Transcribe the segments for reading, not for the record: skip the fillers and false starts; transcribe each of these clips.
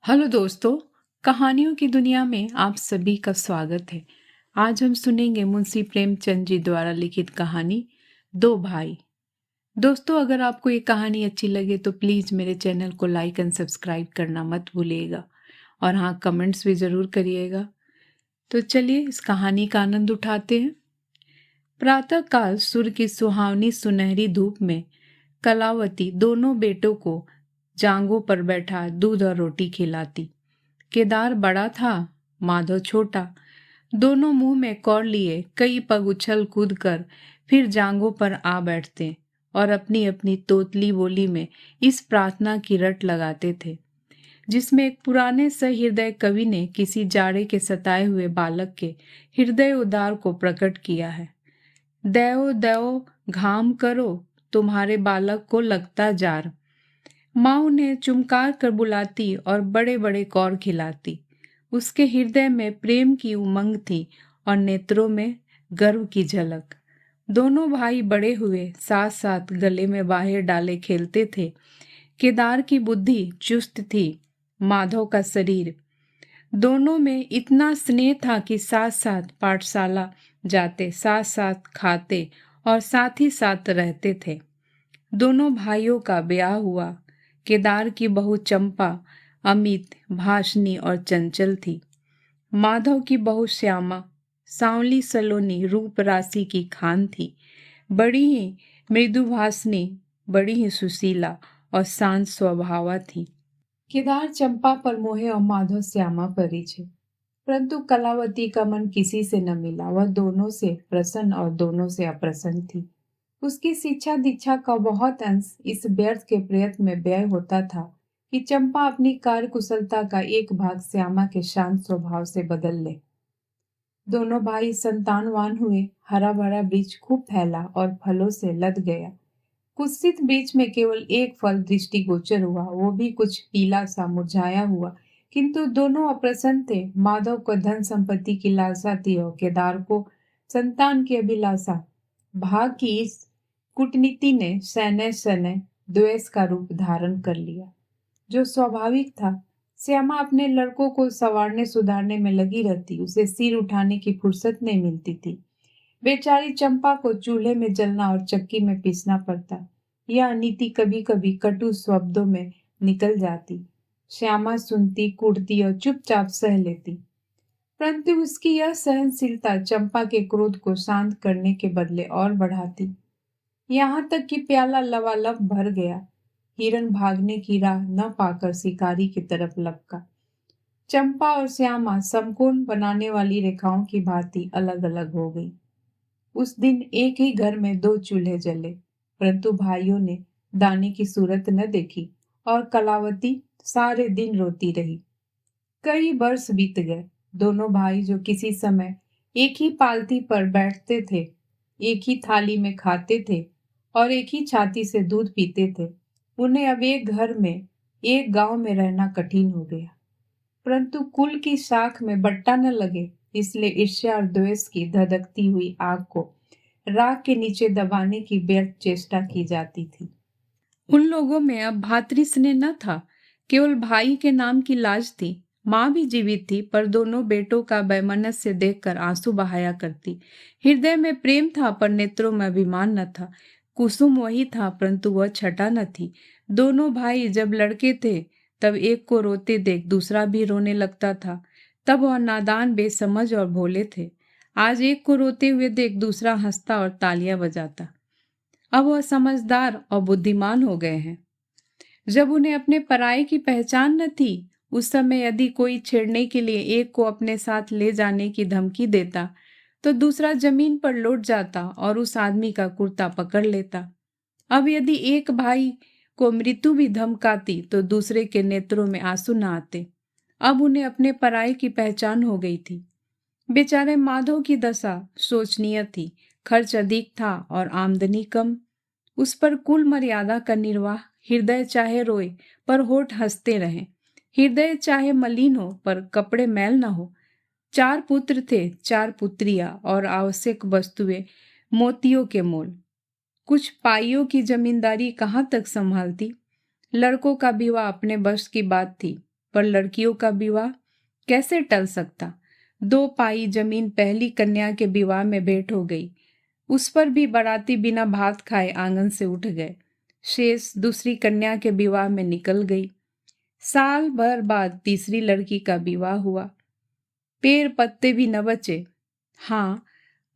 Hello दोस्तों, कहानियों की दुनिया में आप सभी का स्वागत है। आज हम सुनेंगे मुंशी प्रेमचंद जी द्वारा लिखित कहानी दो भाई। दोस्तों, अगर आपको ये कहानी अच्छी लगे तो प्लीज़ मेरे चैनल को लाइक एंड सब्सक्राइब करना मत भूलिएगा और हाँ, कमेंट्स भी ज़रूर करिएगा। तो चलिए इस कहानी का आनंद उठाते हैं। प्रातःकाल सूर्य की सुहावनी सुनहरी धूप में कलावती दोनों बेटों को जांघों पर बैठा दूध और रोटी खिलाती। केदार बड़ा था, माधव छोटा। दोनों मुंह में कौर लिए कई पग उछल कूद कर फिर जांघों पर आ बैठते और अपनी अपनी तोतली बोली में इस प्रार्थना की रट लगाते थे, जिसमें एक पुराने सहृदय कवि ने किसी जाड़े के सताए हुए बालक के हृदय उदार को प्रकट किया है। दैओ दैओ घाम करो, तुम्हारे बालक को लगता जार। माँ उन्हें चुमकार कर बुलाती और बड़े बड़े कौर खिलाती। उसके हृदय में प्रेम की उमंग थी और नेत्रों में गर्व की झलक। दोनों भाई बड़े हुए साथ साथ गले में बाहें डाले खेलते थे। केदार की बुद्धि चुस्त थी, माधव का शरीर। दोनों में इतना स्नेह था कि साथ साथ पाठशाला जाते, साथ साथ खाते और साथ ही साथ रहते थे। दोनों भाइयों का ब्याह हुआ। केदार की बहू चंपा अमित, भाषणी और चंचल थी। माधव की बहू श्यामा सांवली सलोनी रूप राशि की खान थी। बड़ी ही मृदुभाषिनी, बड़ी ही सुशीला और शांत स्वभावा थी। केदार चंपा पर मोहे और माधव श्यामा पर रिझे, परंतु कलावती का मन किसी से न मिला। वह दोनों से प्रसन्न और दोनों से अप्रसन्न थी। उसकी शिक्षा दीक्षा का बहुत अंश इस व्यर्थ के प्रयत्न में व्यय होता था कि चंपा अपनी कार्य कुशलता का एक भाग श्यामा के शांत स्वभाव से बदल ले। दोनों भाई संतानवान हुए। हरा भरा वृक्ष खूब फैला और फलों से लद गया। कुत्सित बीच में केवल एक फल दृष्टिगोचर हुआ, वो भी कुछ पीला सा मुरझाया हुआ। किंतु दोनों अप्रसन्न थे। माधव को धन संपत्ति की लालसा थी और केदार को संतान की अभिलाषा। भाग की इस कूटनीति ने सैन्य सैन्य द्वेष का रूप धारण कर लिया, जो स्वाभाविक था। श्यामा अपने लड़कों को संवारने सुधारने में लगी रहती, उसे सिर उठाने की फुर्सत नहीं मिलती थी। बेचारी चंपा को चूल्हे में जलना और चक्की में पीसना पड़ता। यह नीति कभी कभी कटु शब्दों में निकल जाती। श्यामा सुनती, कूटती और चुपचाप सह लेती, परंतु उसकी यह सहनशीलता चंपा के क्रोध को शांत करने के बदले और बढ़ाती। यहाँ तक कि प्याला लबालब भर गया। हिरन भागने की राह न पाकर शिकारी की तरफ लपका। चंपा और श्यामा समकोण बनाने वाली रेखाओं की भांति अलग अलग हो गई। उस दिन एक ही घर में दो चूल्हे जले, परंतु भाइयों ने दाने की सूरत न देखी और कलावती सारे दिन रोती रही। कई वर्ष बीत गए। दोनों भाई जो किसी समय एक ही पालथी पर बैठते थे, एक ही थाली में खाते थे और एक ही छाती से दूध पीते थे, उन्हें अब एक घर में, एक गांव में रहना कठिन हो गया। परंतु कुल की शाख में बट्टा न लगे, इसलिए ईर्ष्या और द्वेष की धधकती हुई आग को राख के नीचे दबाने की व्यर्थ चेष्टा की जाती थी। उन लोगों में अब भातृ स्नेह न था, केवल भाई के नाम की लाज थी। माँ भी जीवित थी, पर दोनों बेटों का वैमनस्य देखकर आंसू बहाया करती। हृदय में प्रेम था, पर नेत्रों में अभिमान न था। कुसुम वही था, परंतु वह छटा न थी। दोनों भाई जब लड़के थे, तब एक को रोते देख दूसरा भी रोने लगता था। तब वह नादान, बेसमझ और भोले थे। आज एक को रोते हुए देख दूसरा हंसता और तालियां बजाता। अब वह समझदार और बुद्धिमान हो गए हैं। जब उन्हें अपने पराये की पहचान न थी, उस समय यदि कोई छेड़ने के लिए एक को अपने साथ ले जाने की धमकी देता, तो दूसरा जमीन पर लौट जाता और उस आदमी का कुर्ता पकड़ लेता। अब यदि एक भाई को मृत्यु भी धमकाती, तो दूसरे के नेत्रों में आंसू न आते। अब उन्हें अपने पराये की पहचान हो गई थी। बेचारे माधव की दशा शोचनीय थी। खर्च अधिक था और आमदनी कम। उस पर कुल मर्यादा का निर्वाह। हृदय चाहे रोए पर होठ हंसते रहें, हृदय चाहे मलिन हो पर कपड़े मैल न हो। 4 पुत्र थे, 4 पुत्रियां और आवश्यक वस्तुएं मोतियों के मोल। कुछ पाइयों की जमींदारी कहाँ तक संभालती। लड़कों का विवाह अपने बस की बात थी। पर लड़कियों का विवाह कैसे टल सकता। 2 पाई जमीन पहली कन्या के विवाह में भेंट हो गई, उस पर भी बाराती बिना भात खाए आंगन से उठ गए। शेष दूसरी कन्या के विवाह में निकल गई। साल भर बाद तीसरी लड़की का विवाह हुआ। पेड़ पत्ते भी न बचे। हाँ,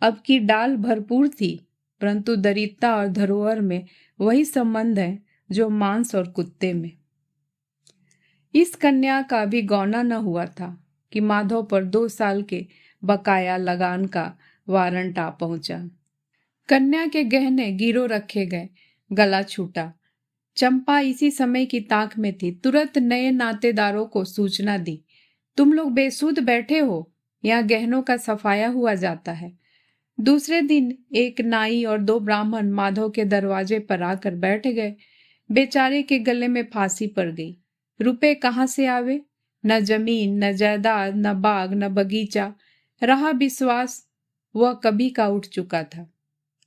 अब की डाल भरपूर थी, परंतु दरिद्रता और धरोहर में वही संबंध है जो मांस और कुत्ते में। इस कन्या का भी गौना न हुआ था कि माधव पर 2 साल के बकाया लगान का वारंट आ पहुंचा। कन्या के गहने गिरो रखे गए, गला छूटा। चंपा इसी समय की ताक में थी, तुरंत नए नातेदारों को सूचना दी, तुम लोग बेसुध बैठे हो, यहाँ गहनों का सफाया हुआ जाता है। दूसरे दिन एक नाई और 2 ब्राह्मण माधव के दरवाजे पर आकर बैठ गए। बेचारे के गले में फांसी पड़ गई। रुपए कहाँ से आवे? न जमीन, न जायदाद, न बाग, न बगीचा। रहा विश्वास, वह कभी का उठ चुका था।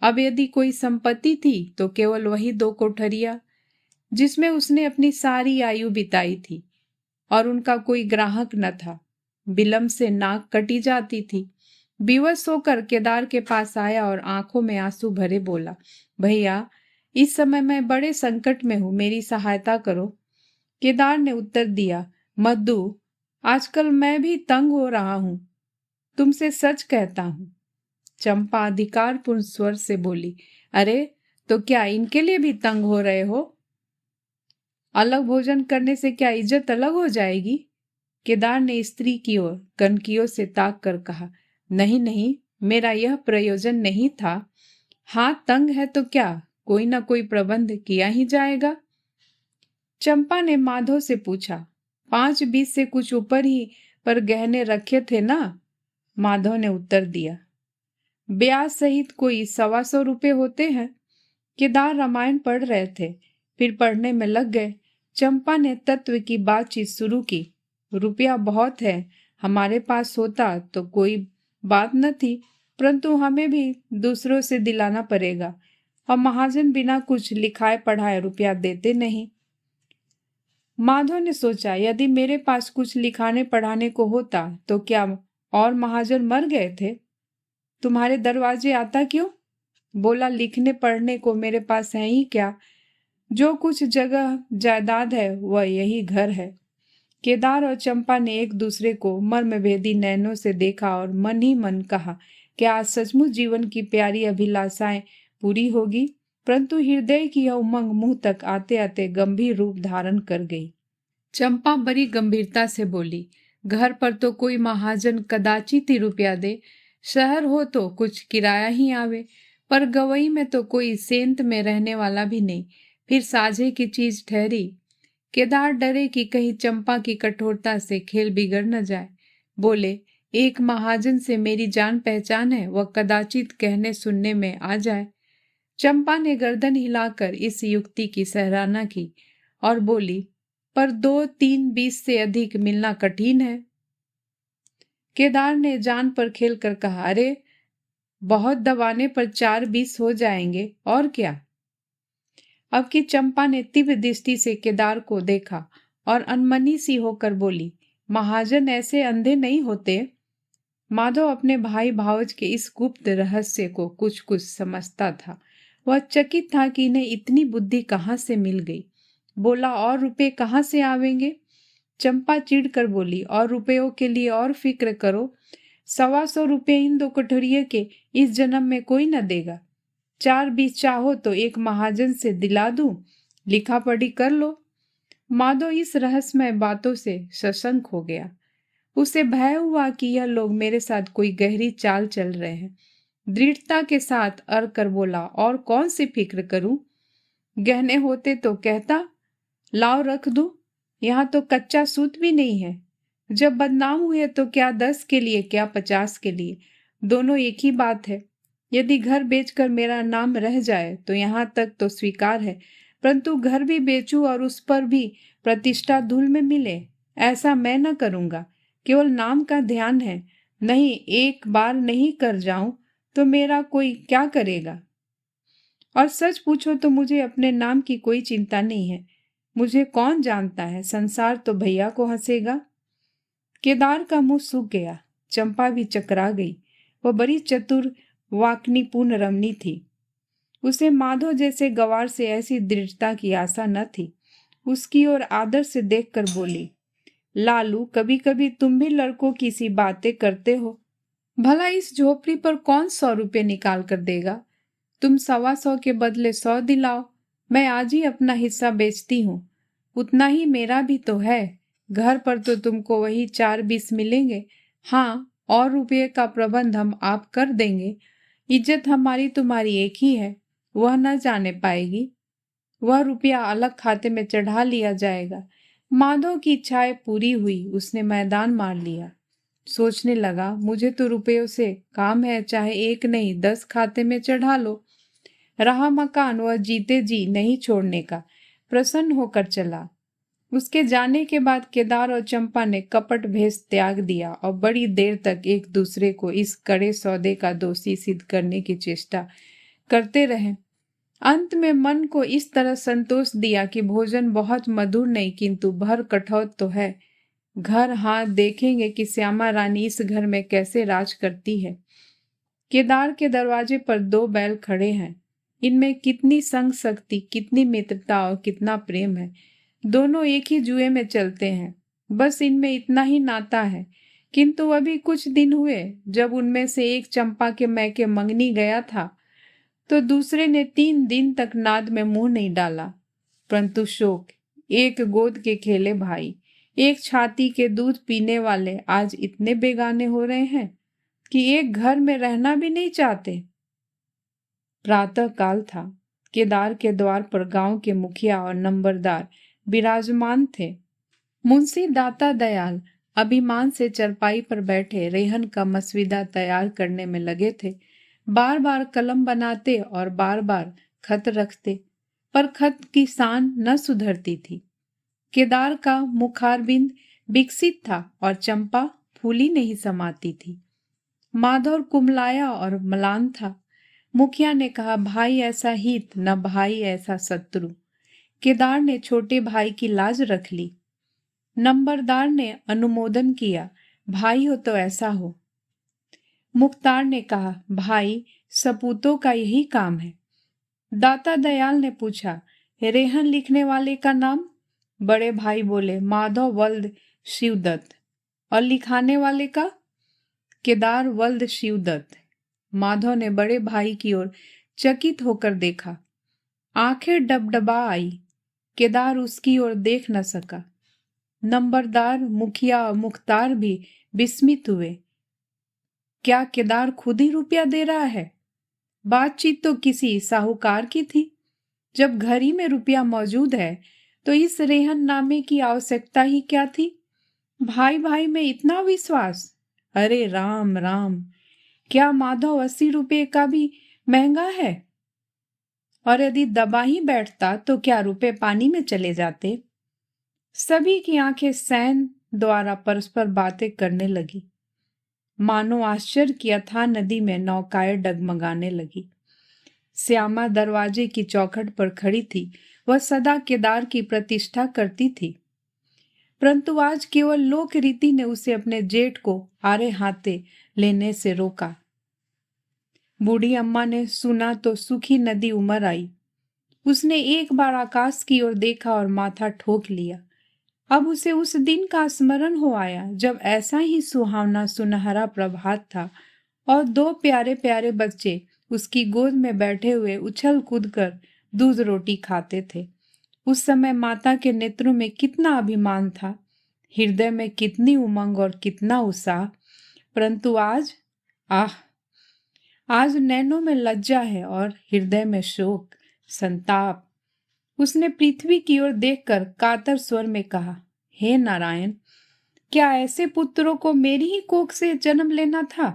अब यदि कोई संपत्ति थी तो केवल वही 2 कोठरिया जिसमें उसने अपनी सारी आयु बिताई थी, और उनका कोई ग्राहक न था। विलंब से नाक कटी जाती थी। विवश होकर केदार के पास आया और आंखों में आंसू भरे बोला, भैया, इस समय मैं बड़े संकट में हूं, मेरी सहायता करो। केदार ने उत्तर दिया, मद्दू, आजकल मैं भी तंग हो रहा हूं, तुमसे सच कहता हूं। चंपा अधिकारपूर्ण स्वर से बोली, अरे तो क्या इनके लिए भी तंग हो रहे हो? अलग भोजन करने से क्या इज्जत अलग हो जाएगी? केदार ने स्त्री की ओर कनकियों से ताक कर कहा, नहीं नहीं, मेरा यह प्रयोजन नहीं था। हाथ तंग है तो क्या, कोई ना कोई प्रबंध किया ही जाएगा। चंपा ने माधव से पूछा, 5-20 से कुछ ऊपर ही पर गहने रखे थे ना? माधव ने उत्तर दिया, ब्याज सहित कोई 125 रुपए होते हैं। केदार रामायण पढ़ रहे थे, फिर पढ़ने में लग गए। चंपा ने तत्व की बातचीत शुरू की, रुपया बहुत है, हमारे पास होता तो कोई बात न थी, परंतु हमें भी दूसरों से दिलाना पड़ेगा, और महाजन बिना कुछ लिखाए पढ़ाए रुपया देते नहीं। माधव ने सोचा, यदि मेरे पास कुछ लिखाने पढ़ाने को होता तो क्या और महाजन मर गए थे? तुम्हारे दरवाजे आता क्यों? बोला, लिखने पढ़ने को मेरे पास है ही क्या, जो कुछ जगह जायदाद है वह यही घर है। केदार और चंपा ने एक दूसरे को मर्मभेदी नैनों से देखा और मन ही मन कहा, क्या आज सचमुच जीवन की प्यारी अभिलाषाएं पूरी होगी? परंतु हृदय की यह उमंग मुंह तक आते आते गंभीर रूप धारण कर गई। चंपा बड़ी गंभीरता से बोली, घर पर तो कोई महाजन कदाचित ही रुपया दे, शहर हो तो कुछ किराया ही आवे, पर गवई में तो कोई सेंत में रहने वाला भी नहीं, फिर साझे की चीज ठहरी। केदार डरे कि कहीं चंपा की कठोरता से खेल बिगड़ न जाए। बोले, एक महाजन से मेरी जान पहचान है, वह कदाचित कहने सुनने में आ जाए। चंपा ने गर्दन हिलाकर इस युक्ति की सराहना की और बोली, पर 2-3-20 से अधिक मिलना कठिन है। केदार ने जान पर खेल कर कहा, अरे बहुत दबाने पर 4-20 हो जाएंगे, और क्या। अब की चंपा ने तीव्र दृष्टि से केदार को देखा और अनमनी सी होकर बोली, महाजन ऐसे अंधे नहीं होते। माधव अपने भाई भावज के इस गुप्त रहस्य को कुछ कुछ समझता था। वह चकित था कि इन्हें इतनी बुद्धि कहाँ से मिल गई। बोला, और रुपए कहाँ से आवेंगे? चंपा चिढ़कर बोली, और रुपयों के लिए और फिक्र करो, 125 रुपये इन 2 कोठरिये के इस जन्म में कोई न देगा। 4-20 चाहो तो एक महाजन से दिला दूं, लिखा पढ़ी कर लो। माधव इस रहस्यमय बातों से सशंक हो गया। उसे भय हुआ कि यह लोग मेरे साथ कोई गहरी चाल चल रहे हैं। दृढ़ता के साथ अर कर बोला, और कौन सी फिक्र करूं? गहने होते तो कहता, लाओ रख दूं, यहाँ तो कच्चा सूत भी नहीं है। जब बदनाम हुए तो क्या 10 के लिए, क्या 50 के लिए, दोनों एक ही बात है। यदि घर बेचकर मेरा नाम रह जाए तो यहाँ तक तो स्वीकार है, परंतु घर भी बेचूं और उस पर भी प्रतिष्ठा धूल में मिले, ऐसा मैं न करूंगा। केवल नाम का ध्यान है, नहीं एक बार नहीं कर जाऊं तो मेरा कोई क्या करेगा। और सच पूछो तो मुझे अपने नाम की कोई चिंता नहीं है। मुझे कौन जानता है, संसार तो भैया को हंसेगा। केदार का मुंह सूख गया। चंपा भी चकरा गई। वह बड़ी चतुर वाकनीपूर्ण रमणी थी। उसे माधव जैसे गवार से ऐसी दृढ़ता की आशा न थी। उसकी ओर आदर से देखकर बोली, लालू, कभी कभी तुम भी लड़कों की सी बातें करते हो। भला इस झोपड़ी पर कौन 100 रुपये निकाल कर देगा? तुम 125 के बदले 100 दिलाओ। मैं आज ही अपना हिस्सा बेचती हूँ। उतना ही मेरा भी तो है। घर पर तो तुमको वही 4-20 मिलेंगे। हाँ, और रुपये का प्रबंध हम आप कर देंगे। इज्जत हमारी तुम्हारी एक ही है, वह न जाने पाएगी। वह रुपया अलग खाते में चढ़ा लिया जाएगा। माधव की इच्छाएं पूरी हुई। उसने मैदान मार लिया। सोचने लगा, मुझे तो रुपयों से काम है, चाहे 1 नहीं 10 खाते में चढ़ा लो। रहा मकान, वह जीते जी नहीं छोड़ने का। प्रसन्न होकर चला। उसके जाने के बाद केदार और चंपा ने कपट भेष त्याग दिया और बड़ी देर तक एक दूसरे को इस कड़े सौदे का दोषी सिद्ध करने की चेष्टा करते रहे। अंत में मन को इस तरह संतोष दिया कि भोजन बहुत मधुर नहीं किंतु भर कठौत तो है। घर हाथ देखेंगे कि श्यामा रानी इस घर में कैसे राज करती है। केदार के दरवाजे पर 2 बैल खड़े हैं। इनमें कितनी संग शक्ति, कितनी मित्रता और कितना प्रेम है। दोनों एक ही जुए में चलते हैं। बस इनमें इतना ही नाता है। किंतु अभी कुछ दिन हुए जब उनमें से एक चंपा के मैके मंगनी गया था तो दूसरे ने 3 दिन तक नाद में मुंह नहीं डाला। परंतु शोक, एक गोद के खेले भाई, एक छाती के दूध पीने वाले आज इतने बेगाने हो रहे हैं कि एक घर में रहना भी नहीं चाहते। प्रातः काल था। केदार के द्वार पर गांव के मुखिया और नंबरदार विराजमान थे। मुंशी दाता दयाल अभिमान से चरपाई पर बैठे रेहन का मसविदा तैयार करने में लगे थे। बार बार कलम बनाते और बार बार खत रखते, पर खत की सान न सुधरती थी। केदार का मुखारबिंद विकसित था और चंपा फूली नहीं समाती थी। माधव कुमलाया और मलान था। मुखिया ने कहा, भाई ऐसा हित न भाई ऐसा शत्रु। केदार ने छोटे भाई की लाज रख ली। नंबरदार ने अनुमोदन किया, भाई हो तो ऐसा हो। मुख्तार ने कहा, भाई सपूतों का यही काम है। दाता दयाल ने पूछा, रेहन लिखने वाले का नाम? बड़े भाई बोले, माधव वल्द शिवदत्त। और लिखाने वाले का? केदार वल्द शिवदत्त। माधव ने बड़े भाई की ओर चकित होकर देखा। आंखें डबडबा आई। केदार उसकी ओर देख न सका। नंबरदार, मुखिया और मुख्तार भी विस्मित हुए। क्या केदार खुद ही रुपया दे रहा है? बातचीत तो किसी साहूकार की थी। जब घर ही में रुपया मौजूद है तो इस रेहन नामे की आवश्यकता ही क्या थी? भाई भाई में इतना विश्वास? अरे राम राम, क्या माधव 80 रुपये का भी महंगा है? और यदि दबा ही बैठता तो क्या रुपए पानी में चले जाते? सभी की आंखें सैन द्वारा परस्पर बातें करने लगी। मानो आश्चर्य की अथाह नदी में नौकाएं डगमगाने लगी। श्यामा दरवाजे की चौखट पर खड़ी थी। वह सदा केदार की प्रतिष्ठा करती थी, परंतु आज केवल लोक रीति ने उसे अपने जेठ को आरे हाथे लेने से रोका। बूढ़ी अम्मा ने सुना तो सूखी नदी उमड़ आई। उसने एक बार आकाश की ओर देखा और माथा ठोक लिया। अब उसे उस दिन का स्मरण हो आया जब ऐसा ही सुहावना सुनहरा प्रभात था और 2 प्यारे प्यारे बच्चे उसकी गोद में बैठे हुए उछल कूद कर दूध रोटी खाते थे। उस समय माता के नेत्रों में कितना अभिमान था, हृदय में कितनी उमंग और कितना उत्साह। परंतु आज आज नैनों में लज्जा है और हृदय में शोक, संताप। उसने पृथ्वी की ओर देखकर कातर स्वर में कहा, हे नारायण, क्या ऐसे पुत्रों को मेरी ही कोख से जन्म लेना था?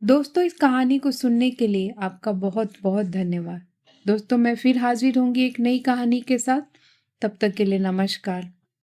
दोस्तों, इस कहानी को सुनने के लिए आपका बहुत बहुत धन्यवाद। दोस्तों, मैं फिर हाजिर होंगी एक नई कहानी के साथ। तब तक के लिए नमस्कार।